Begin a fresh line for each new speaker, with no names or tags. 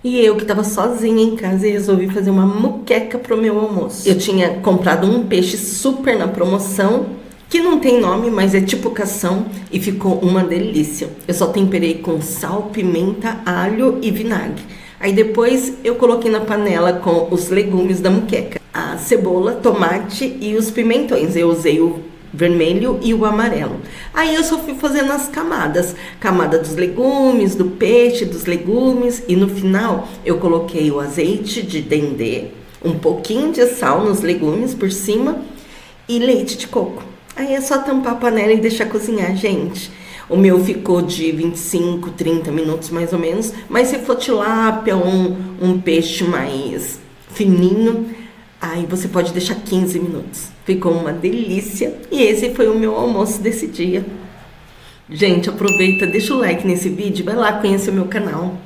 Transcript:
E eu que tava sozinha em casa e resolvi fazer uma muqueca pro meu almoço. Eu tinha comprado um peixe super na promoção, que não tem nome, mas é tipo cação, e ficou uma delícia. Eu só temperei com sal, pimenta, alho e vinagre. Aí depois eu coloquei na panela com os legumes da muqueca, a cebola, tomate e os pimentões. Eu usei o vermelho e o amarelo. Aí eu só fui fazendo as camadas, camada dos legumes, do peixe, dos legumes, e no final eu coloquei o azeite de dendê, um pouquinho de sal nos legumes por cima e leite de coco. Aí é só tampar a panela e deixar cozinhar, gente. O meu ficou de 25, 30 minutos mais ou menos, mas se for tilápia ou um peixe mais fininho, aí você pode deixar 15 minutos. Ficou uma delícia. E esse foi o meu almoço desse dia. Gente, aproveita, deixa o like nesse vídeo, vai lá conhecer o meu canal.